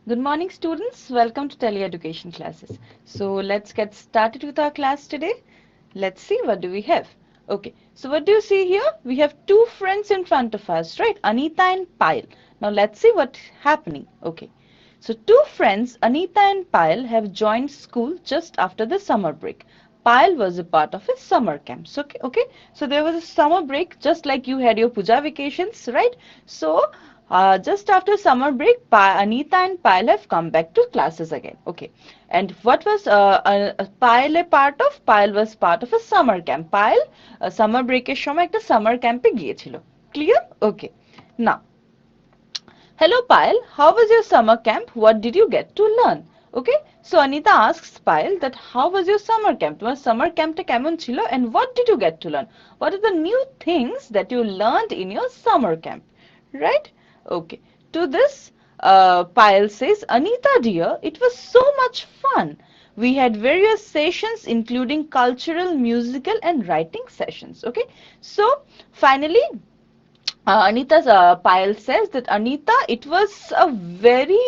Good morning, students. Welcome to Teleeducation classes. So let's get started with our class today. Let's see what do we have. Okay, so what do you see here? We have two friends in front of us, right? Anita and Payal. Now let's see what's happening. Okay, so two friends, Anita and Payal, have joined school just after the summer break. Payal was a part of a summer camp. So, okay. So there was a summer break, just like you had your puja vacations, right? So just after summer break, Anita and Payal have come back to classes again. Okay. And what was Payal a part of? Payal was part of a summer camp. Payal summer break এর সময় একটা summer camp এ গিয়েছিল. Clear? Okay. Now, hello Payal, how was your summer camp? What did you get to learn? Okay, so Anita asks Payal that how was your summer camp? তোমার summer camp টা কেমন ছিল and what did you get to learn? What are the new things that you learned in your summer camp? Right? Okay. To this, Payal says, Anita dear, it was so much fun. We had various sessions including cultural, musical and writing sessions. Okay. So finally, Payal says that Anita, it was a very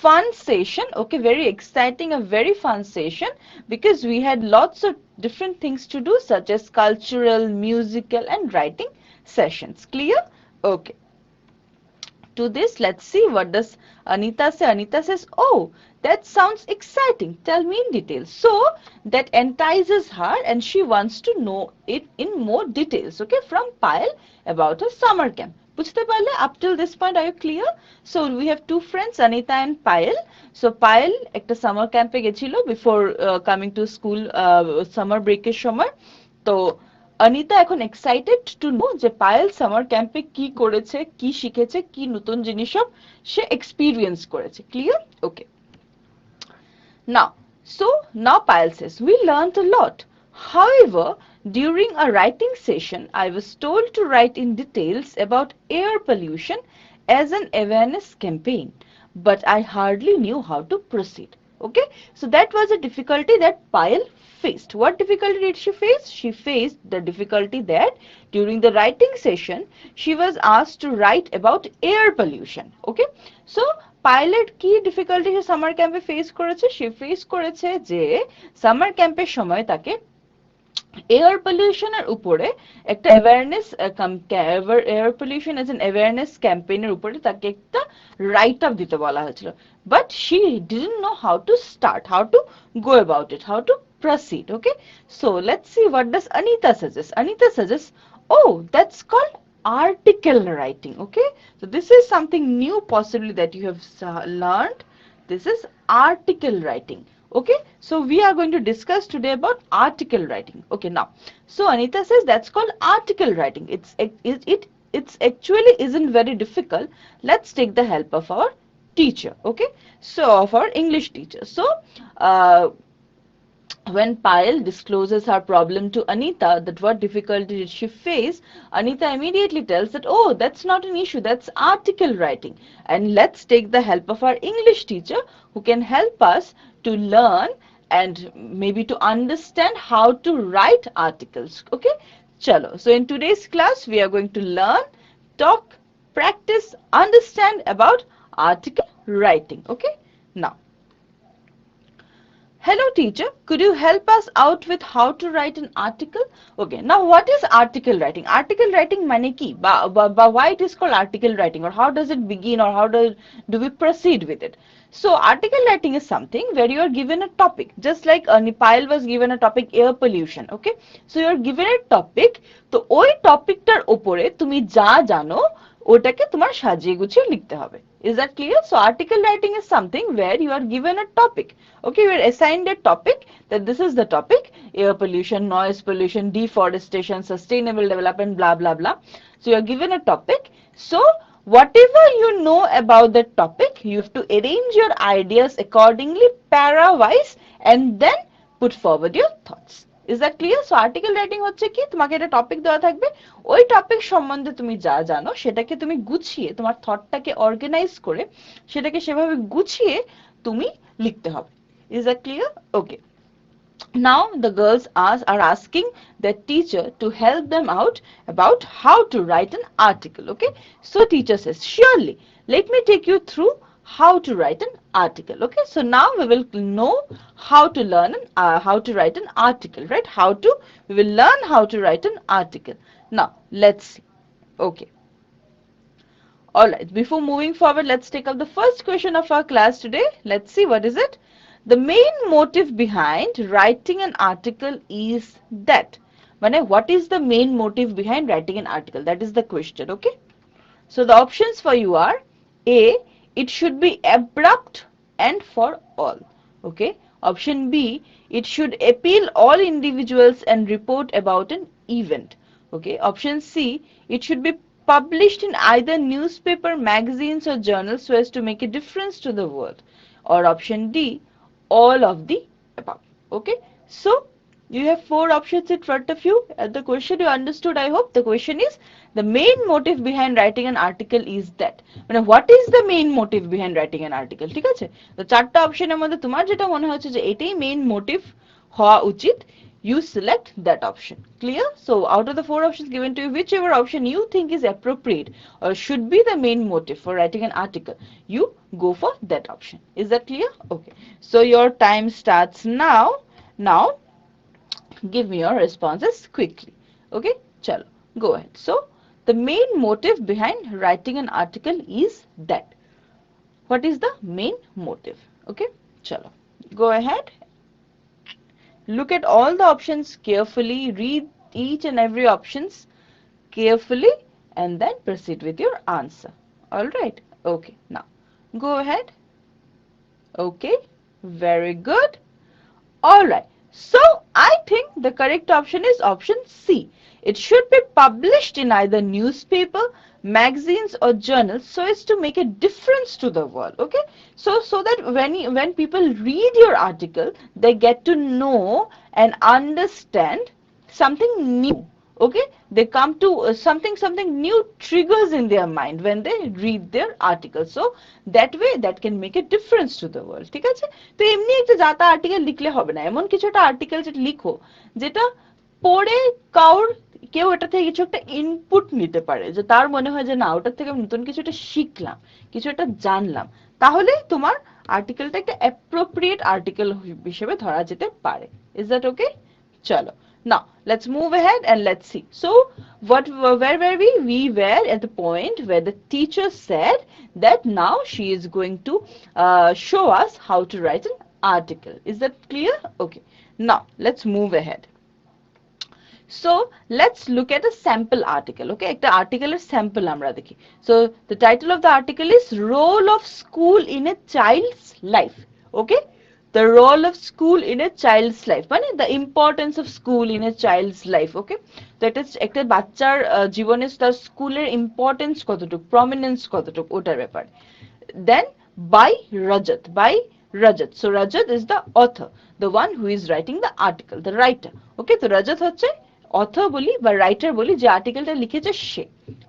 fun session, okay, very exciting, a very fun session because we had lots of different things to do such as cultural, musical and writing sessions. Clear? Okay. To this, let's see what does Anita say. Anita says, oh, that sounds exciting. Tell me in detail. So that entices her and she wants to know it in more details, okay, from Payal about her summer camp. বুঝতে পারলে? Up till this point, are you clear? So we have two friends, Anita and Payal. So Payal একটা summer camp এ গেছিল before coming to school summer break এর সময়. তো অনিতা এখন excited to know যে Payel summer ক্যাম্পে কি করেছে, কি শিখেছে, কি নতুন জিনিস সব সে এক্সপেরিয়েন্স করেছে। Clear? Okay. Now, now Payal says, we learned a lot. However, during a writing session, I was told to write in details about air pollution as an awareness campaign, but I hardly knew how to proceed. Okay, so that was a difficulty that Payal faced. What difficulty did she face? She faced the difficulty that during the writing session, she was asked to write about air pollution. Okay, so pilot কি difficulty সে summer ক্যাম্পে face করেছে? সে face করেছে যে summer ক্যাম্পের সময় তাকে air পলিউশনের উপরে একটা awareness air pollution as an awareness ক্যাম্পেইনের উপরে তাকে একটা রাইট আপ দিতে বলা হয়েছিল, but she didn't know how to start, how to go about it, how to proceed. Okay, so let's see what does Anita suggest. Anita suggests, oh, that's called article writing. Okay, so this is something new possibly that you have learned. This is article writing. Okay, so we are going to discuss today about article writing. Okay, now, so Anita says that's called article writing. It's actually isn't very difficult. Let's take the help of our teacher. Okay, so of our English teacher. So when Payal discloses her problem to Anita, that what difficulty did she face, Anita immediately tells that, oh, that's not an issue, that's article writing. And let's take the help of our English teacher who can help us to learn and maybe to understand how to write articles. Okay, chalo. So in today's class, we are going to learn, talk, practice, understand about article writing. Okay, now, hello teacher, could you help us out with how to write an article? Okay, now what is article writing? Article writing মানে কি? Why it is called article writing, or how does it begin, or how do we proceed with it? So article writing is something where you are given a topic, just like Payal was given a topic, air pollution. Okay, so you are given a topic, তো ওই টপিকটার উপরে তুমি যা জানো ওটাকে তোমার সাজিয়ে গুছিয়ে লিখতে হবে। Is that clear? So article writing is something where you are given a topic. Okay, you are assigned a topic, that this is the topic, air pollution, noise pollution, deforestation, sustainable development, blah blah blah. So you are given a topic. So whatever you know about the topic, you have to arrange your ideas accordingly, para wise, and then put forward your thoughts. Is that clear? So article writing হচ্ছে কি, তোমাকে একটা topic দেওয়া থাকবে, ওই topic সম্বন্ধে তুমি যা জানো সেটাকে তুমি গুছিয়ে, তোমার থটটাকে অর্গানাইজ করে সেটাকে সেভাবে গুছিয়ে তুমি লিখতে হবে। Is that clear? Okay. Now the girls are asking their teacher to help them out about how to write an article. Okay, so teacher says, surely, let me take you through how to write an article. Okay, so now we will know how to write an article, right? We will learn how to write an article. Now, let's see. Okay. Alright, before moving forward, let's take up the first question of our class today. Let's see, what is it? The main motive behind writing an article is that. What is the main motive behind writing an article? That is the question, okay? So the options for you are A, it should be abrupt and for all. Okay. Option B, it should appeal all individuals and report about an event. Okay. Option C, it should be published in either newspaper, magazines or journals so as to make a difference to the world. Or option D, all of the above. Okay. So you have four options in front of you. The question you understood, I hope. The question is, the main motive behind writing an article is that. What is the main motive behind writing an article? ঠিক আছে? তো চারটা অপশনের মধ্যে তোমার যেটা মনে হচ্ছে যে এটাই main motive হওয়া উচিত, you select that option. Clear? So out of the four options given to you, whichever option you think is appropriate or should be the main motive for writing an article, you go for that option. Is that clear? Okay. So your time starts now. Now give me your responses quickly. Okay, chalo, go ahead. So the main motive behind writing an article is that. What is the main motive? Okay, chalo, go ahead, look at all the options carefully, read each and every options carefully, and then proceed with your answer. All right. Okay, now go ahead. Okay, very good. Alright, so I think the correct option is option C. It should be published in either newspaper, magazines or journals so as to make a difference to the world. Okay, so that when people read your article, they get to know and understand something new. Okay, they come to something new triggers in their mind when they read their article, so that way that can make a difference to the world. ঠিক আছে? তো এমনি একটা জাতা article লিখলে হবে না, এমন কিছু একটা আর্টিকেল যেটা লিখো যেটা পড়ে কেউ এটা থেকে কিছু একটা ইনপুট নিতে পারে, যে তার মনে হয় যে না ওটার থেকে আমি নতুন কিছু একটা শিখলাম, কিছু একটা জানলাম, তাহলে তোমার আর্টিকেলটা একটা অ্যাপ্রোপ্রিয়েট আর্টিকেল হিসেবে ধরা যেতে পারে। Is that okay? চলো, now let's move ahead and let's see. So where were we? We were at the point where the teacher said that now she is going to show us how to write an article. Is that clear? Okay, now let's move ahead. So let's look at a sample article. Okay, একটা আর্টিকেলের sample আমরা দেখি। So the title of the article is Role of School in a Child's Life. Okay, the role of school in a child's life, মানে the importance of school in a child's life. Okay, তো এটা একটা বাচ্চার জীবনে তার স্কুলের importance কতটুকু, prominence কতটুকু, ওটার ব্যাপার। Then by Rajat. So Rajat is the author, the one who is writing the article, the writer. Okay, তো Rajat হচ্ছে author বলি বা writer বলি, যে আর্টিকেলটা লিখেছে সে।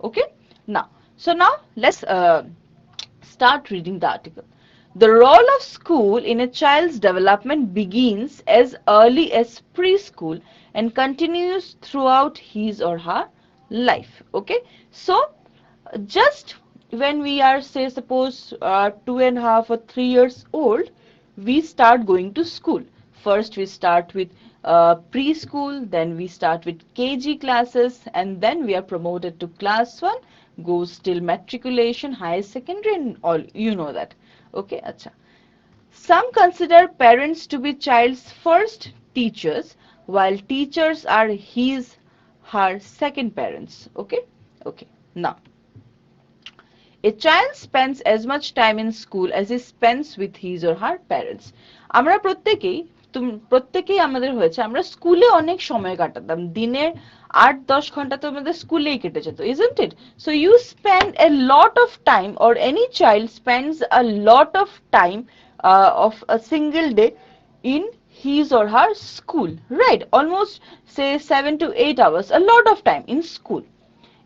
Okay, now let's start reading the article. The role of school in a child's development begins as early as preschool and continues throughout his or her life. Okay, so just when we are, say, suppose 2.5 or 3 years old, we start going to school. First we start with preschool, then we start with KG classes, and then we are promoted to class 1, goes till matriculation, higher secondary, and all, you know that. Okay, acha. Some consider parents to be child's first teachers, while teachers are her second parents. Okay, now a child spends as much time in school as he spends with his or her parents. আমরা প্রত্যেকেই আমাদের হয়েছে, আমরা স্কুলে অনেক সময় কাটাতাম, দিনের 8-10 ঘন্টা তো আমাদের স্কুলেই কেটে যেত, isn't it? So you spend a lot of time, or any child spends a lot of time of a single day in his or her school, right? Almost say 7 to 8 hours, a lot of time in school.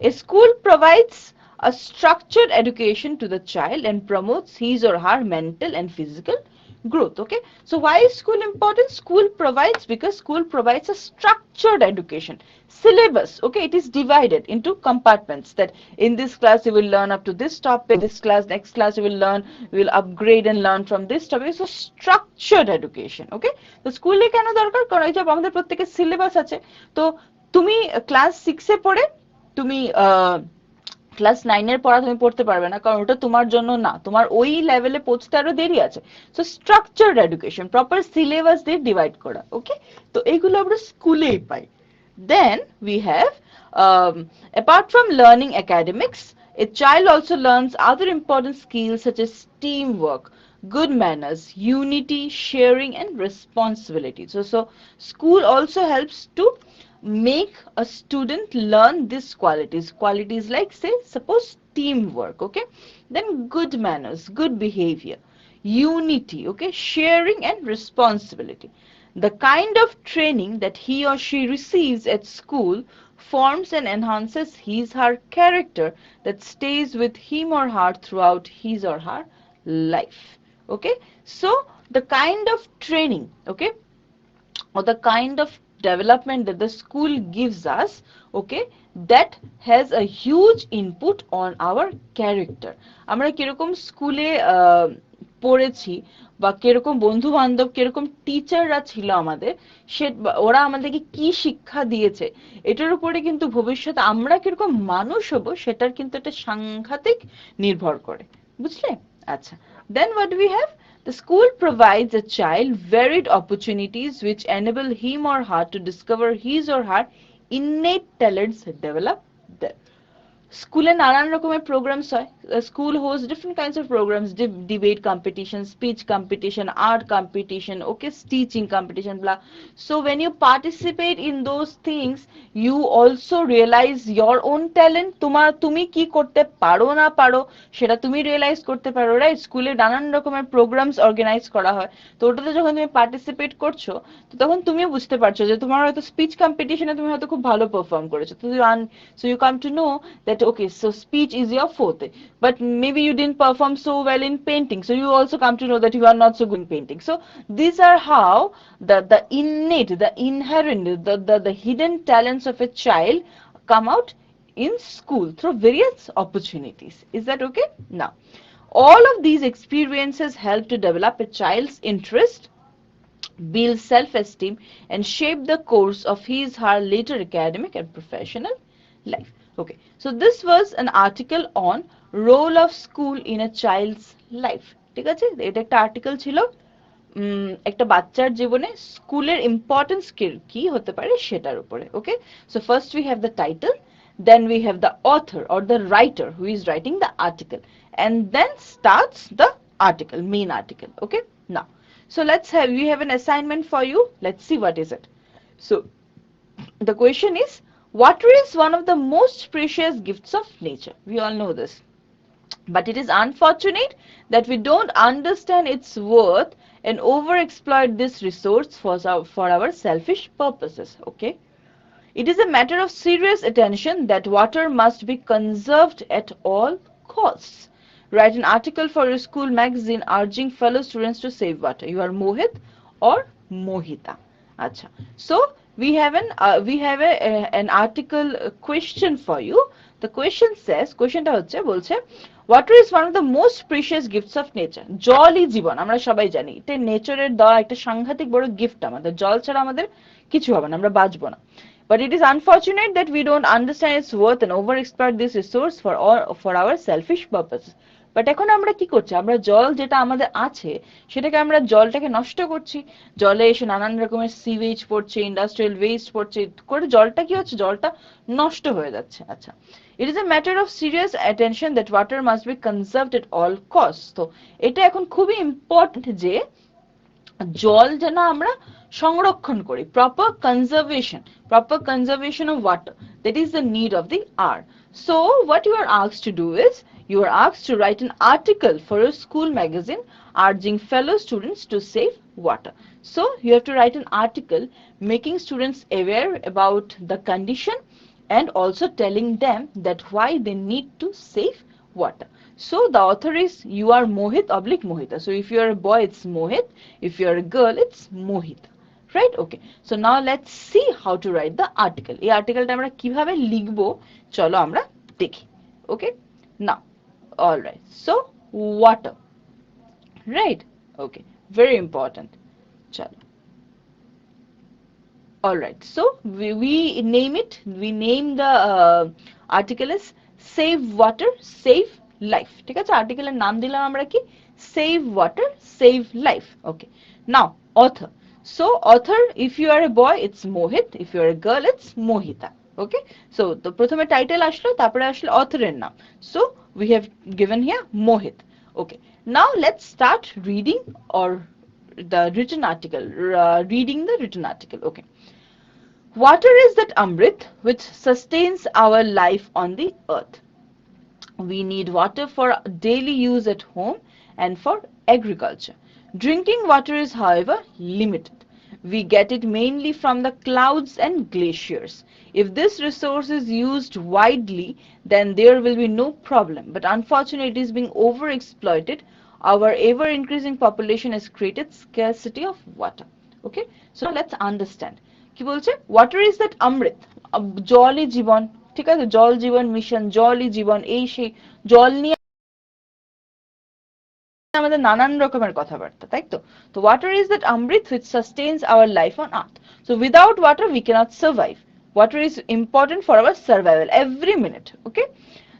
A school provides a structured education to the child and promotes his or her mental and physical growth. Okay, so why is school important? School provides, because school provides a structured education syllabus. Okay, it is divided into compartments, that in this class you will learn up to this topic, this class, next class you will learn, you will upgrade and learn from this topic. So structured education. Okay, তো স্কুলে কেন দরকার? কারণ এই যে আমাদের প্রত্যেকের syllabus আছে, তো তুমি ক্লাস 6 এ পড়ে তুমি ক্লাস 9 এর পড়া তুমি পড়তে পারবে না, কারণ ওটা তোমার জন্য না, তোমার ওই লেভেলে পৌঁছতে আরো দেরি আছে। So structured education, proper syllabus দিয়ে ডিভাইড করা। ওকে, তো এইগুলো আমরা স্কুলেই পাই। Then we have, apart from learning academics, a child also learns other important skills such as teamwork, good manners, unity, sharing, and responsibility. So school also helps to make a student learn these qualities like, say, suppose teamwork. Okay, then good manners, good behavior, unity, okay, sharing and responsibility. The kind of training that he or she receives at school forms and enhances his her character that stays with him or her throughout his or her life. Okay, so the kind of training, okay, or the kind of development that the school gives us, okay, that has a huge input on our character. আমরা কিরকম স্কুলে পড়েছি, বা কিরকম বন্ধু বান্ধব, কিরকম টিচাররা ছিল আমাদের, সে ওরা আমাদেরকে কি শিক্ষা দিয়েছে, এটার উপরে কিন্তু ভবিষ্যতে আমরা কিরকম মানুষ হব সেটার কিন্তু একটা সাংঘাতিক নির্ভর করে। বুঝলে? আচ্ছা, then what do we have? The school provides a child varied opportunities which enable him or her to discover his or her innate talents, develop them. স্কুলে নানান রকমের প্রোগ্রামস হয়। School host different kinds of programs, debate competition, speech competition, art competition, okay, teaching competition, blah. So when you participate in those things, you also realize your own talent. তুমি কি করতে পারো না পারো সেটা তুমি রিয়েলাইজ করতে পারো, রাইট? স্কুলে নানান রকমের প্রোগ্রামস অর্গানাইজ করা হয়, তো ওটাতে যখন তুমি পার্টিসিপেট করছো, তো তখন তুমিও বুঝতে পারছো যে তোমার হয়তো স্পিচ কম্পিটিশনে তুমি হয়তো খুব ভালো পারফর্ম করেছো, তো so you come to know that, okay, so speech is your forte, but maybe you didn't perform so well in painting, so you also come to know that you are not so good in painting. So these are how the innate, the inherent, the hidden talents of a child come out in school through various opportunities. Is that okay? Now, all of these experiences help to develop a child's interest, build self-esteem, and shape the course of his her later academic and professional life. Okay, so this was an article on role of school in a child's life. ঠিক আছে, এটা একটা article ছিল একটা বাচ্চার জীবনে স্কুলের importance কি হতে পারে সেটার উপরে। Okay, so first we have the title, then we have the author or the writer who is writing the article, and then starts the article, main article. Okay, now, so we have an assignment for you. Let's see what is it. So the question is, water is one of the most precious gifts of nature. We all know this. But it is unfortunate that we don't understand its worth and overexploit this resource for our selfish purposes. Okay? It is a matter of serious attention that water must be conserved at all costs. Write an article for your school magazine urging fellow students to save water. You are Mohit or Mohita. Acha. So we have an article question for you. The question says, questionটা হচ্ছে, বলছে, water is one of the most precious gifts of nature. জলই জীবন, আমরা সবাই জানি, এটা নেচারের দেওয়া একটা সাংঘাতিক বড় গিফট আমাদের। জল ছাড়া আমাদের কিছু হবে না, আমরা বাঁচবো না। But it is unfortunate that we don't understand its worth and overexploit this resource for our selfish purposes. But এখন আমরা কি করছি, আমরা জল যেটা আমাদের আছে সেটাকে আমরা জলটাকে নষ্ট করছি। জলে এসে নানান রকমের সিওয়েজ পড়ছে, ইন্ডাস্ট্রিয়াল ওয়েস্ট পড়ছে, করে জলটা কি হচ্ছে, জলটা নষ্ট হয়ে যাচ্ছে। আচ্ছা, it is a matter of serious attention that water must be conserved at all cost. তো এটা এখন খুবই ইম্পর্টেন্ট যে জল যেন আমরা সংরক্ষণ করি, proper conservation of water, that is the need of the hour. So what you are asked to do is, you are asked to write an article for a school magazine urging fellow students to save water. So you have to write an article making students aware about the condition and also telling them that why they need to save water. So the author is you are Mohit oblique Mohita. So if you are a boy, it's Mohit. If you are a girl, it's Mohita. Right? Okay. So now let's see how to write the article. এই আর্টিকেলটা আমরা কিভাবে লিখবো চলো আমরা দেখি. Okay? Now, all right. So water. Right? Okay. Very important. চলো. All right. So we name it. We name the article as Save Water, Save Life. ঠিক আছে? আর্টিকেলের নাম দিলাম আমরা কি? Save Water, Save Life. Okay. Now, author. So author, if you are a boy, it's Mohit. If you are a girl, it's Mohita. Okay. So the প্রথমে title আসলো, তারপরে আসলো অথরের নাম. So we have given here Mohit. Okay. Now let's start reading or the written article. Reading the written article. Okay. Water is that Amrit which sustains our life on the earth. We need water for daily use at home and for agriculture. Drinking water is, however, limited. We get it mainly from the clouds and glaciers. If this resource is used widely, then there will be no problem. But unfortunately, it is being overexploited. Our ever-increasing population has created scarcity of water. Okay, so let's understand. কি বলছে water is that অমৃত জলই জীবন ঠিক আছে জল জীবন mission জলই জীবন এই সেই জল নিয়ে আমাদের নানান রকমের কথাবার্তা তাই তো তো water is that Amrit which sustains our life on earth so without water we cannot survive water is important for our survival every minute okay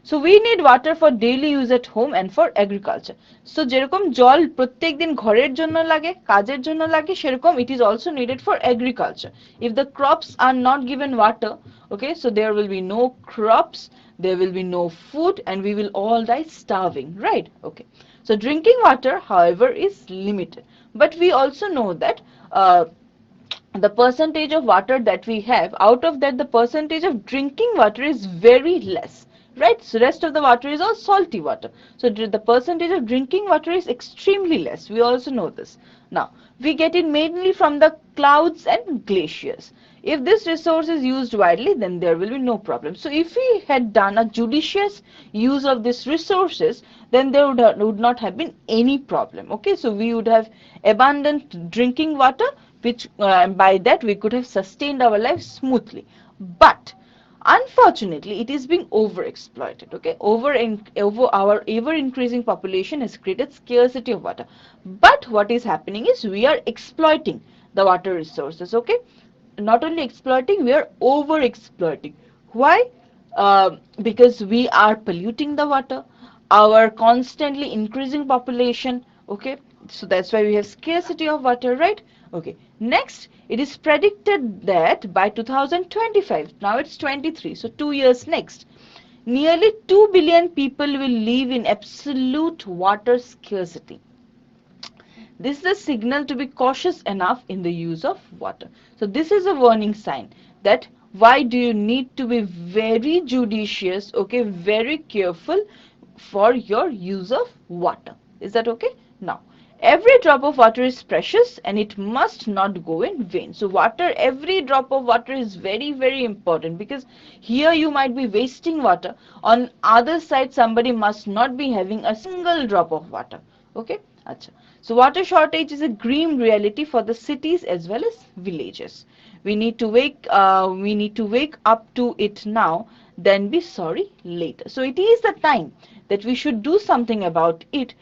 so we need water for daily use at home and for agriculture so যেরকম জল প্রত্যেকদিন ঘরের জন্য লাগে কাজের জন্য লাগে সেরকম it is also needed for agriculture if the crops are not given water okay so there will be no crops there will be no food and we will all die starving right okay so drinking water however is limited but we also know that the percentage of water that we have out of that the percentage of drinking water is very less right so rest of the water is all salty water so the percentage of drinking water is extremely less we also know this now we get it mainly from the clouds and glaciers if this resource is used widely then there will be no problem so if we had done a judicious use of these resources then there would not have been any problem okay so we would have abundant drinking water which by that we could have sustained our lives smoothly but unfortunately it is being overexploited okay over our ever increasing population has created scarcity of water but what is happening is we are exploiting the water resources okay not only exploiting we are over exploiting why because we are polluting the water our constantly increasing population okay so that's why we have scarcity of water right okay next it is predicted that by 2025 now it's 23 so 2 years next nearly 2 billion people will live in absolute water scarcity this is a signal to be cautious enough in the use of water so this is a warning sign that why do you need to be very judicious okay very careful for your use of water is that okay now every drop of water is precious and it must not go in vain so water every drop of water is very very important because here you might be wasting water on other side somebody must not be having a single drop of water okay acha so water shortage is a grim reality for the cities as well as villages we need to wake up to it now then be sorry later so it is the time that we should do something about it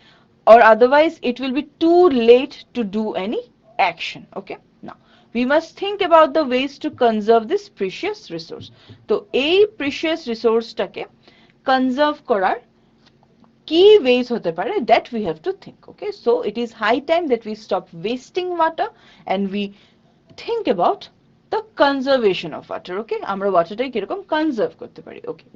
or otherwise it will be too late to do any action okay now we must think about the ways to conserve this precious resource so এই precious resource টাকে conserve করার কি ways হতে পারে that we have to think okay so it is high time that we stop wasting water and we think about the conservation of water okay আমরা ওয়াটারটাকে কিরকম conserve করতে পারি okay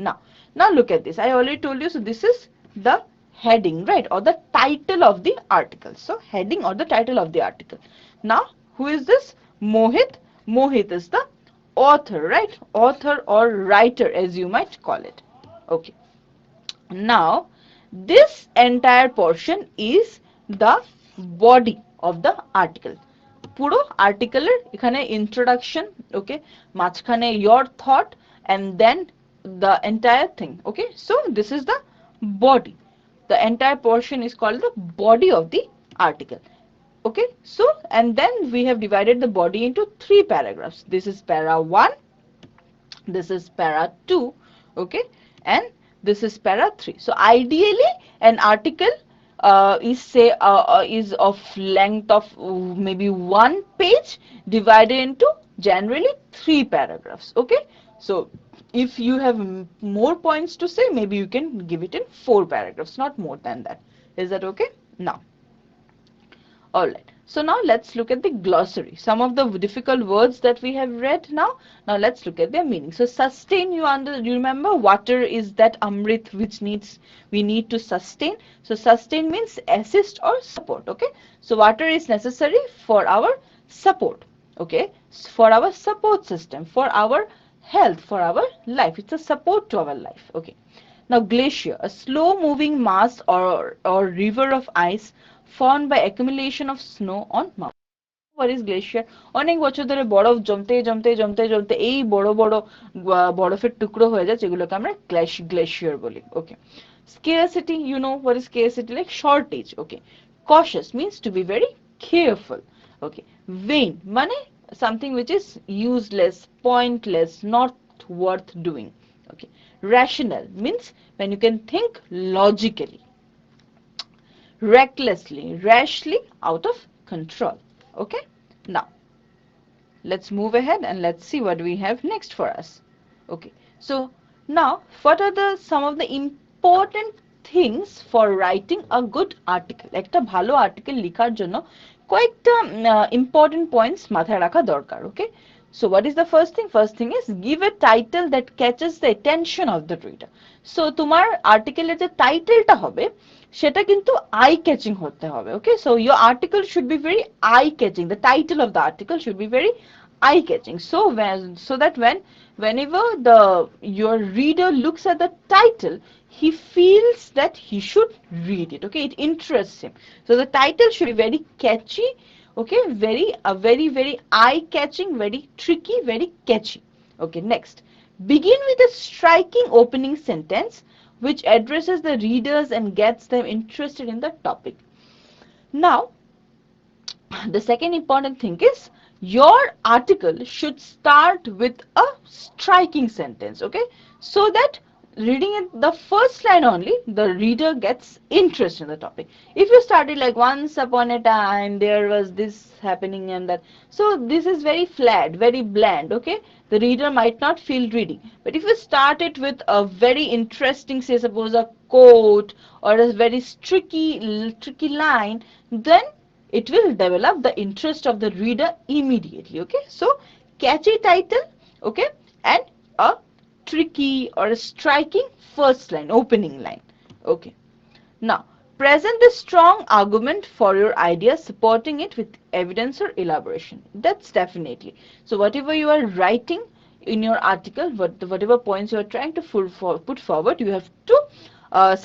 now look at this I already told you so this is the heading right or the title of the article so heading or the title of the article now who is this Mohit is the author right author or writer as you might call it okay now this entire portion is the body of the article পুরো আর্টিকেলের এখানে introduction okay মাঝখানে your thought and then the entire thing okay so this is the body the entire portion is called the body of the article. Okay, so and then we have divided the body into three paragraphs. This is para 1, this is para 2, okay, and this is para 3. So ideally an article is of length of maybe 1 page divided into generally 3 paragraphs. Okay, so if you have more points to say, maybe you can give it in 4 paragraphs, not more than that. Is that okay? Now, alright, so now let's look at the glossary. Some of the difficult words that we have read now. Now let's look at their meaning. So sustain, you remember water is that amrit which we need to sustain. So sustain means assist or support. Okay, so water is necessary for our support. Okay, for our support system, for our health, for our life. It's a support to our life. Okay. Now glacier, a slow moving mass or river of ice formed by accumulation of snow on mountains. What is glacier? অনেক বছর ধরে বরফ জমতে এই বড় বড় বরফের টুকরো হয়ে যায়, যেগুলোকে আমরা গ্লেশিয়ার বলি। ওকে, scarcity, you know what is scarcity, like shortage. Okay, cautious means to be very careful. Okay, vain মানে something which is useless, pointless, not worth doing. Okay, rational means when you can think logically, recklessly, rashly, out of control. Okay, now let's move ahead and let's see what we have next for us. Okay, so now what are some of the important things for writing a good article? একটা ভালো article লেখার জন্য কয়েকটা important points মাথায় রাখা দরকার। Okay, so what is the first thing? First thing is give a title that catches the attention of the reader. So তোমার আর্টিকেলের যে টাইটেলটা হবে সেটা কিন্তু আই ক্যাচিং হতে হবে। ওকে, so your article should be very eye catching. The title of the article should be very eye catching, so that whenever your reader looks at the title, he feels that he should read it. Okay, it interests him. So the title should be very catchy. Okay, very eye catching, very tricky, very catchy. Okay, next, begin with a striking opening sentence which addresses the readers and gets them interested in the topic. Now, the second important thing is your article should start with a striking sentence. Okay, so that reading it the first line only, the reader gets interest in the topic. If you started like once upon a time there was this happening and that, so this is very flat, very bland. Okay, the reader might not feel reading. But if you start it with a very interesting, say suppose a quote or a very tricky line, then it will develop the interest of the reader immediately. Okay, so catchy title, okay, and a tricky or a striking first line, opening line. Okay, now present the strong argument for your idea, supporting it with evidence or elaboration. That's definitely. So whatever you are writing in your article, whatever points you are trying to put forward, you have to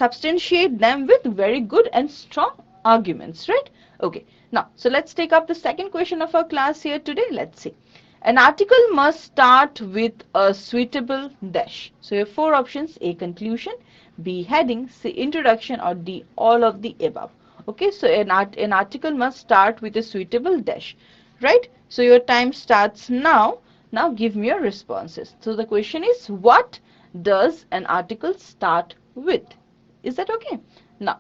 substantiate them with very good and strong arguments, right? Okay, now so let's take up the second question of our class here today. Let's see. An article must start with a suitable dash. So you have 4 options: A, conclusion; B, heading; C, introduction; or D, all of the above. Okay, so an article must start with a suitable dash, right? So your time starts now. Now give me your responses. So the question is, what does an article start with? Is that okay? Now,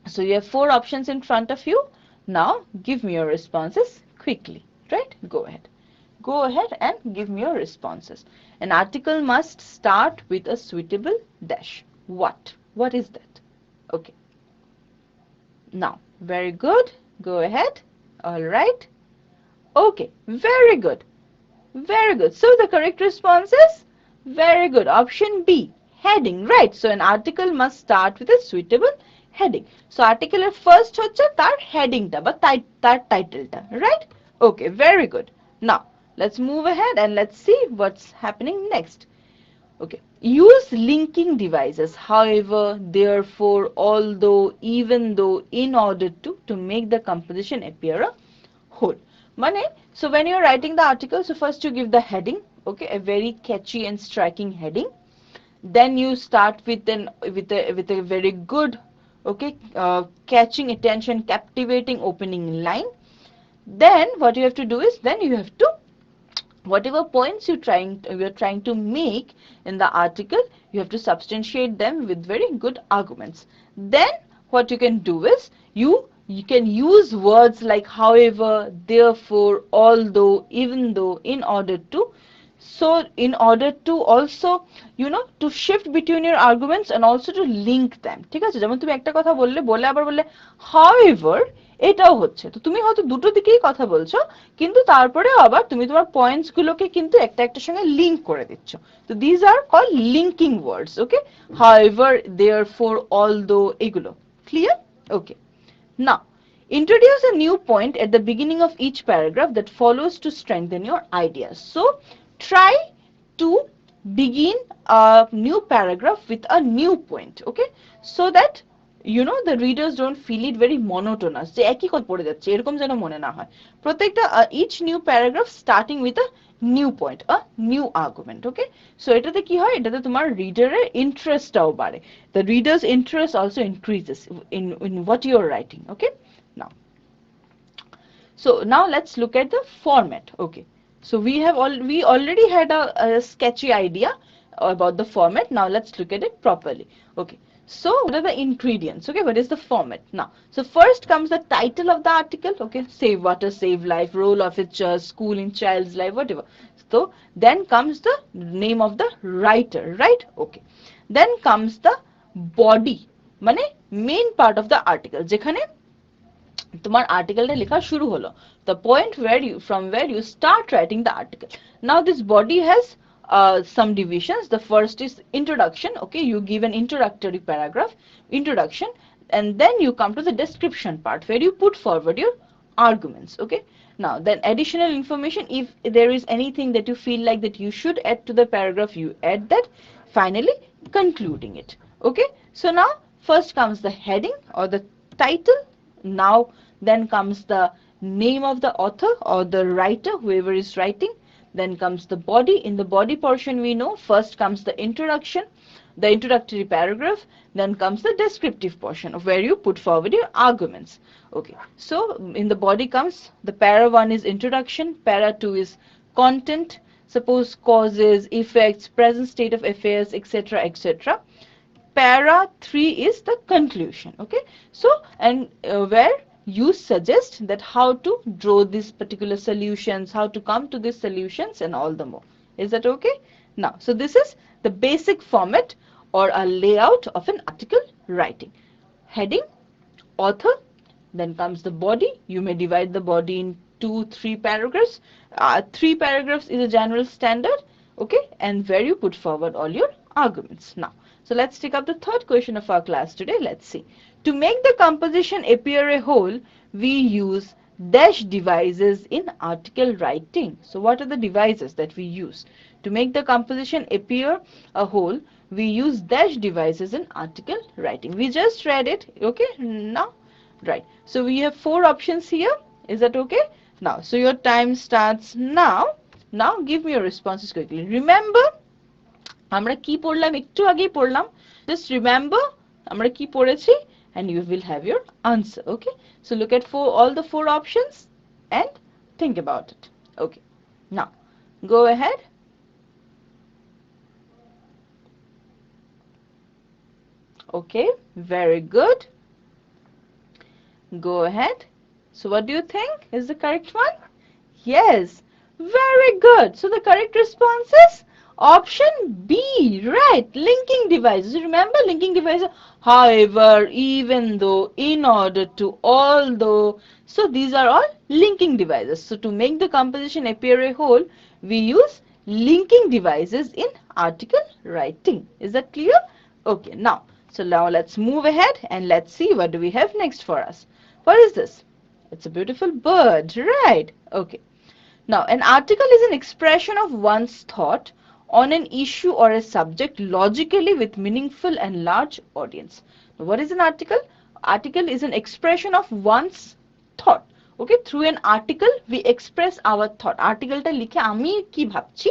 so you have 4 options in front of you. Now give me your responses quickly, right? Go ahead. Go ahead and give me your responses. An article must start with a suitable dash. What is that? Okay. Now, very good. Go ahead. All right. Okay, very good. Very good. So the correct response is very good. Option B, heading, right? So an article must start with a suitable heading. So article এর first হচ্ছে তার heading টা বা তার title টা, right? Okay, very good. Now, let's move ahead and let's see what's happening next. Okay, use linking devices, however, therefore, although, even though, in order to make the composition appear a whole. Mane, so when you're writing the article, so first you give the heading, okay, a very catchy and striking heading. Then you start with a very good okay, catching attention, captivating opening line. Then what you have to do is, then you have to, whatever points you're trying to make in the article, you have to substantiate them with very good arguments. Then what you can do is, you can use words like however, therefore, although, even though, in order to. So in order to also, to shift between your arguments and also to link them, ঠিক আছে? যেমন তুমি একটা কথা বললে, বলে আবার বললে however এটাও হচ্ছে, তো তুমি হয়তো দুটো দিকেই কথা বলছো, কিন্তু তারপরে আবার তুমি তোমার পয়েন্টস গুলোকে কিন্তু একটা একটার সঙ্গে লিংক করে দিচ্ছ। তো these are called linking words, okay? however, therefore, although, এগুলো clear? Okay, now introduce a new point at the beginning of each paragraph that follows to strengthen your ideas. So try to begin a new paragraph with a new point, okay, so that the readers don't feel it very monotonous, যে একই কথা পড়ে যাচ্ছে এরকম যেন মনে না হয়। প্রত্যেকটা each new paragraph starting with a new point, a new argument, okay? So এটাতে কি হয়, এটাতে তোমার রিডারের ইন্টারেস্টটাও বাড়ে, the reader's interest also increases in what you are writing, okay? Now, so now let's look at the format, okay? So we already had a sketchy idea about the format. Now let's look at it properly, okay? So what are the ingredients, okay? What is the format? Now, so first comes the title of the article, okay? Save water, save life, role of its school in child's life, whatever. So then comes the name of the writer, right? Okay, then comes the body, মানে main part of the article, যেখানে তোমার আর্টিকেলটা লেখা শুরু হলো, the point where you, from where you start writing the article. Now this body has some divisions. The first is introduction, okay? You give an introductory paragraph, introduction, and then you come to the description part where you put forward your arguments, okay? Now then additional information, if there is anything that you feel like that you should add to the paragraph, you add that. Finally concluding it, okay? So now first comes the heading or the title. Now then comes the name of the author or the writer, whoever is writing. Then comes the body. In the body portion, we know first comes the introduction, the introductory paragraph, then comes the descriptive portion of where you put forward your arguments, okay? So in the body comes the para 1 is introduction, para 2 is content, suppose causes, effects, present state of affairs, etc., etc. Para 3 is the conclusion, okay? So and where you suggest that how to draw these particular solutions, how to come to these solutions and all the more. Is that okay? Now, so this is the basic format or a layout of an article writing. Heading, author, then comes the body. You may divide the body in 2-3 paragraphs. 3 paragraphs is a general standard, okay? And where you put forward all your arguments. Now, so let's take up the third question of our class today. Let's see. To make the composition appear a whole, we use dash devices in article writing. So what are the devices that we use? To make the composition appear a whole, we use dash devices in article writing. We just read it, okay? Now, right. So we have 4 options here. Is that okay? Now, so your time starts now. Now give me your responses quickly. Remember, আমরা কি পড়লাম, একটু আগেই পড়লাম, just remember আমরা কি পড়েছি and you will have your answer, okay? So look at all the 4 options and think about it, okay? Now go ahead. Okay, very good. Go ahead. So what do you think is the correct one? Yes, very good. So the correct response is option B, right? Linking devices. Remember linking devices? However, even though, in order to, although. So these are all linking devices. So to make the composition appear a whole, we use linking devices in article writing. Is that clear? Okay, now, so now let's move ahead and let's see what do we have next for us. What is this? It's a beautiful bird, right? Okay. Now, an article is an expression of one's thought on an issue or a subject logically with meaningful and large audience. Now, what is an article? Article is an expression of one's thought. Okay, through an article we express our thought. Article ta likhe ami ki bhabchi,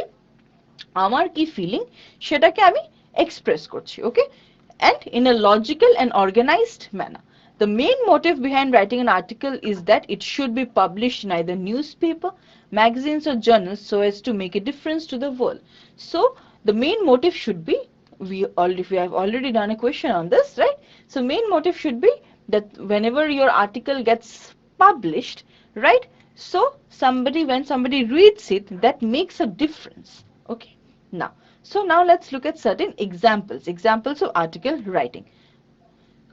amar ki feeling, সেটাকে আমি express করছি, okay? and in a logical and organized manner. The main motive behind writing an article is that it should be published in either newspaper, magazines or journals so as to make a difference to the world. So the main motive should be, we have already done a question on this, right? So main motive should be that whenever your article gets published, right? So when somebody reads it, that makes a difference. Okay. Now let's look at certain examples of article writing.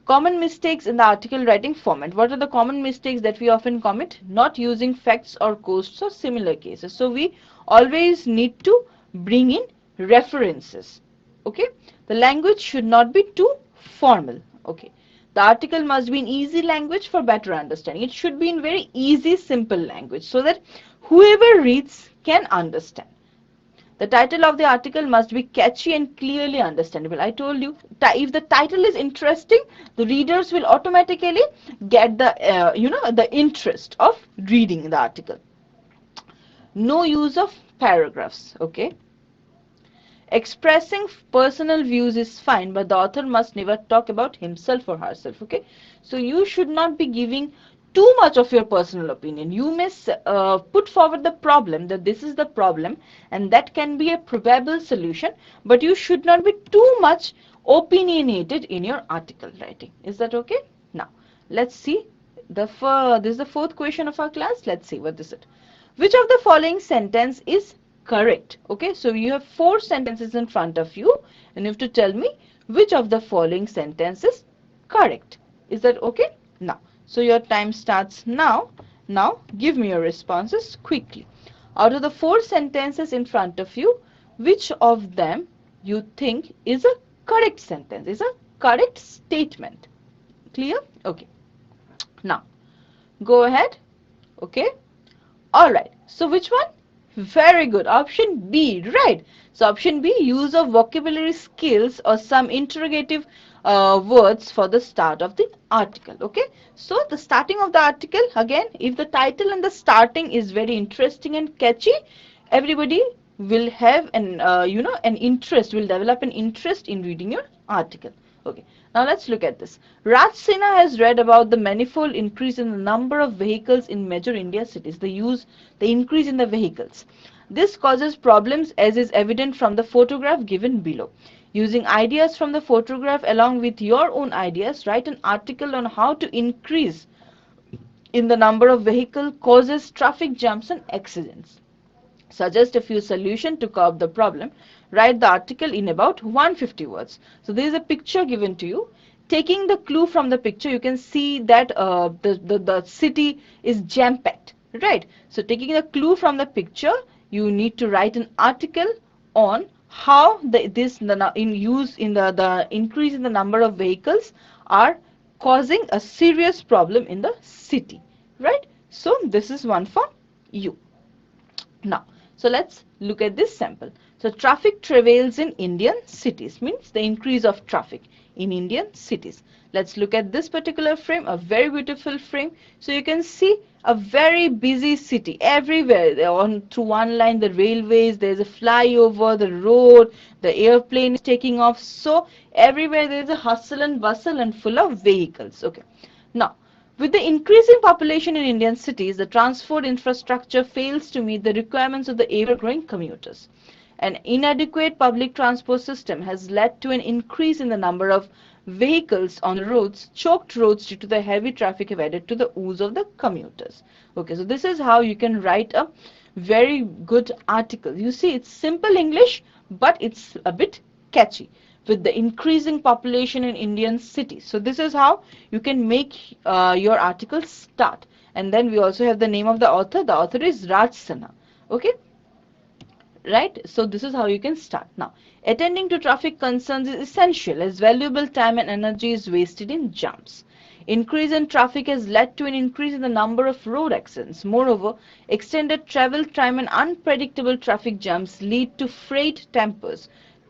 Common mistakes in the article writing format. What are the common mistakes that we often commit? Not using facts or quotes or similar cases. So we always need to bring in references. Okay. The language should not be too formal. Okay. The article must be in easy language for better understanding. It should be in very easy, simple language so that whoever reads can understand. The title of the article must be catchy and clearly understandable. I told you, if the title is interesting, the readers will automatically get the interest of reading the article. No use of paragraphs. Okay. Expressing personal views is fine, but the author must never talk about himself or herself. Okay. So you should not be giving too much of your personal opinion. You may put forward the problem, that this is the problem and that can be a probable solution, but you should not be too much opinionated in your article writing. Is that okay? Now let's see this is the fourth question of our class. Let's see what is it. Which of the following sentence is correct? Okay, so you have 4 sentences in front of you and you have to tell me which of the following sentence is correct. Is that okay? Now, so your time starts now. Now give me your responses quickly. Out of the 4 sentences in front of you, which of them you think is a correct sentence, is a correct statement? Clear? Okay. Now, go ahead. Okay. Alright. So which one? Very good. Option B. Right. So option B, use of vocabulary skills or some interrogative words for the start of the article. Okay. So the starting of the article, again, if the title and the starting is very interesting and catchy, everybody will have an interest, will develop an interest in reading your article. Okay. Now let's look at this. Raj Sinha has read about the manifold increase in the number of vehicles in major India cities. The increase in the vehicles. This causes problems as is evident from the photograph given below. Using ideas from the photograph along with your own ideas, write an article on how to increase in the number of vehicle causes traffic jams and accidents. Suggest a few solutions to curb the problem. Write the article in about 150 words. So there is a picture given to you. Taking the clue from the picture, you can see that the city is jam-packed, right? So taking the clue from the picture, you need to write an article on how the increase in the number of vehicles are causing a serious problem in the city, right? So this is one for you. Now, so let's look at this sample. So traffic travails in Indian cities, means the increase of traffic in Indian cities. Let's look at this particular frame, a very beautiful frame. So you can see a very busy city everywhere. Through one line, the railways, there's a flyover, the road, the airplane is taking off. So everywhere there's a hustle and bustle and full of vehicles. Okay. Now, with the increasing population in Indian cities, the transport infrastructure fails to meet the requirements of the ever-growing commuters. An inadequate public transport system has led to an increase in the number of vehicles on the roads. Choked roads due to the heavy traffic have added to the woes of the commuters. Okay, so this is how you can write a very good article. You see, it's simple English, but it's a bit catchy. With the increasing population in Indian cities. So this is how you can make your article start. And then we also have the name of the author. The author is Raj Sinha. Okay. Right. So this is how you can start. Now, attending to traffic concerns is essential as valuable time and energy is wasted in jams. Increase in traffic has led to an increase in the number of road accidents. Moreover, extended travel time and unpredictable traffic jams lead to freight tempers.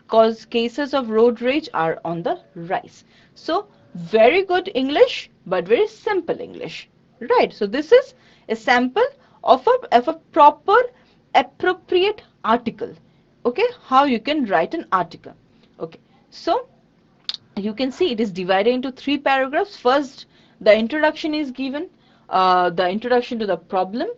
Cause cases of road rage are on the rise. So very good English, but very simple English, right? So this is a sample of a proper appropriate article. Okay, how you can write an article. Okay, so You can see it is divided into 3 paragraphs. First, the introduction is given, the introduction to the problem.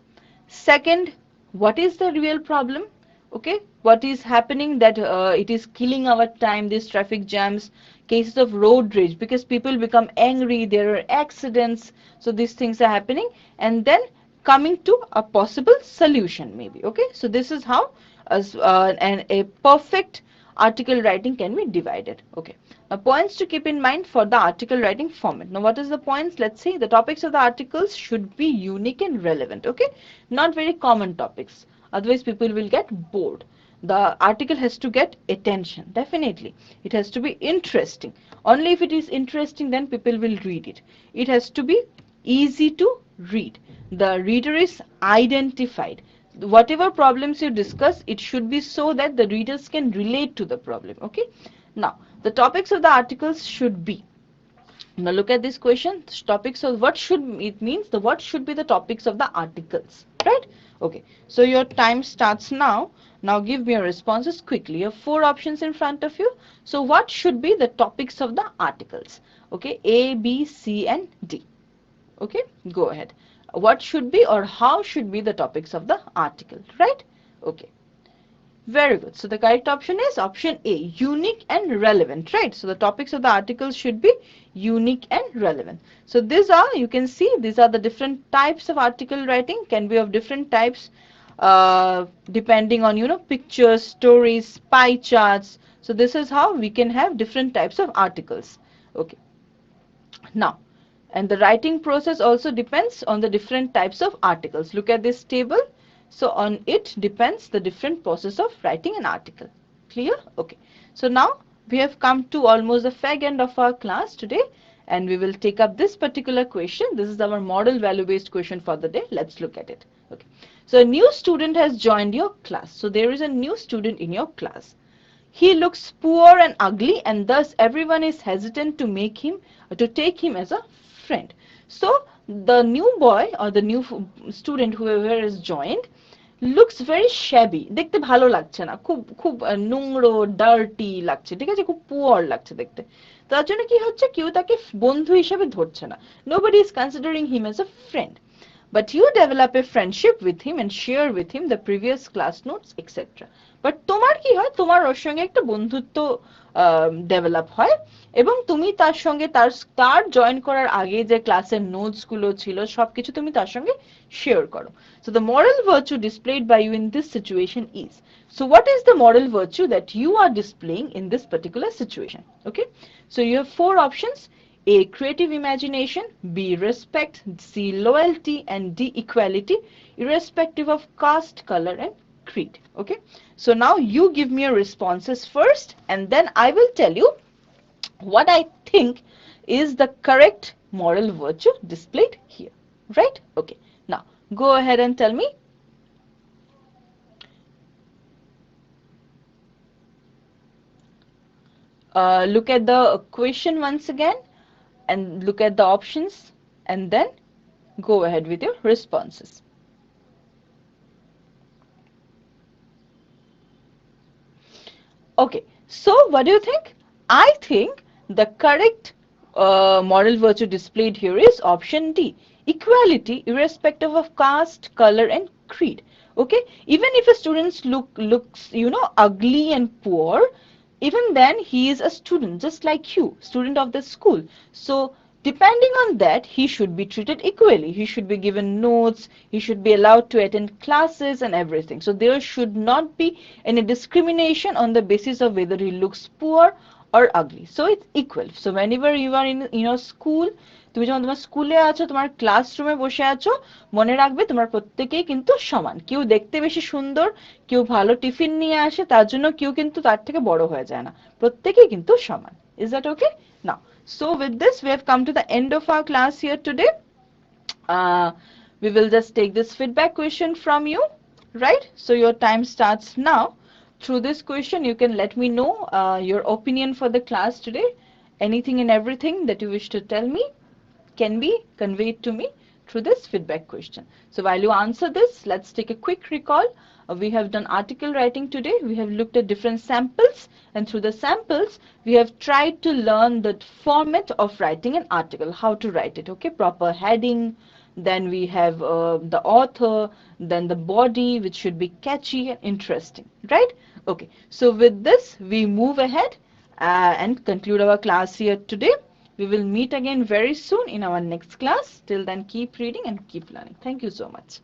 Second, what is the real problem? Okay, what is happening that it is killing our time, these traffic jams, cases of road rage, because people become angry, there are accidents, so these things are happening. And then coming to a possible solution maybe. Okay, so this is how a perfect article writing can be divided. Okay, now points to keep in mind for the article writing format. Now what is the points? Let's see. The topics of the articles should be unique and relevant. Okay, not very common topics, otherwise people will get bored. The article has to get attention, definitely. It has to be interesting. Only if it is interesting, then people will read it. It has to be easy to read. The reader is identified. Whatever problems you discuss, it should be so that the readers can relate to the problem. Okay, now the topics of the articles should be, now look at this question, topics of what should, it means the what should be the topics of the articles, right? Okay, so your time starts now. Now give me your responses quickly. You have 4 options in front of you. So what should be the topics of the articles? Okay, A, B, C and D. Okay, go ahead. What should be or how should be the topics of the article, right? Okay, very good. So the correct option is option A, unique and relevant, right? So the topics of the articles should be unique and relevant. So these are, you can see, these are the different types of article writing, can be of different types depending on, you know, pictures, stories, pie charts. So this is how we can have different types of articles. Okay. Now, and the writing process also depends on the different types of articles. Look at this table. So on it depends the different process of writing an article. Clear? Okay. So now we have come to almost the fag end of our class today, and we will take up this particular question. This is our model value based question for the day. Let's look at it. Okay. So a new student has joined your class. So there is a new student in your class. He looks poor and ugly, and thus everyone is hesitant to take him as a friend. So the new boy or the new student, whoever is joined, looks very shabby. দেখতে ভালো লাগছে না, খুব খুব নোংরা, dirty লাগছে, ঠিক আছে, খুব পুয়ার লাগছে দেখতে। তার জন্য কি হচ্ছে, কেউ তাকে বন্ধু হিসেবে ধরছে না। Nobody is considering him as a friend. But you develop a friendship with him and share with him the previous class notes, etc. But তোমার কি হয়, তোমার ওর সঙ্গে একটা বন্ধুত্ব ডেভেলপ হয়, এবং তুমি তার সঙ্গে তার জয়েন করার আগে যে ক্লাসের নোটস গুলো ছিল সবকিছু তুমি তার সঙ্গে শেয়ার করো। So the moral virtue displayed by you in this situation is, so what is the moral virtue that you are displaying in this particular situation? Okay, so you have 4 options. A, creative imagination, B, respect, C, loyalty, and D, equality, irrespective of caste, color and creed. Okay, so now you give me your responses first, and then I will tell you what I think is the correct moral virtue displayed here, right? Okay, now go ahead and tell me. Look at the question once again and look at the options, and then go ahead with your responses. Okay, so what do you think? I think the correct moral virtue displayed here is option D, equality irrespective of caste, color and creed. Okay, even if a student looks, you know, ugly and poor, even then he is a student just like you, student of the school. So depending on that, he should be treated equally. He should be given notes, he should be allowed to attend classes and everything. So there should not be any discrimination on the basis of whether he looks poor or ugly. So it's equal. So whenever you are in your school, তুমি যখন তোমার স্কুলে আছো, তোমার ক্লাসরুমে বসে আছো, মনে রাখবে তোমরা প্রত্যেকেই কিন্তু সমান। কেউ দেখতে বেশি সুন্দর, কেউ ভালো টিফিন নিয়ে আসে, তার জন্য কেউ কিন্তু তার থেকে বড় হয়ে যায় না, প্রত্যেকেই কিন্তু সমান। Is that okay? Now, so with this we have come to the end of our class here today. We will just take this feedback question from you, right? So your time starts now. Through this question you can let me know your opinion for the class today. Anything and everything that you wish to tell me can be conveyed to me through this feedback question. So while you answer this, let's take a quick recall. We have done article writing today. We have looked at different samples, and through the samples, we have tried to learn the format of writing an article, how to write it, okay? Proper heading, then we have the author, then the body, which should be catchy and interesting, right? Okay, so with this, we move ahead and conclude our class here today. We will meet again very soon in our next class. Till then, keep reading and keep learning. Thank you so much.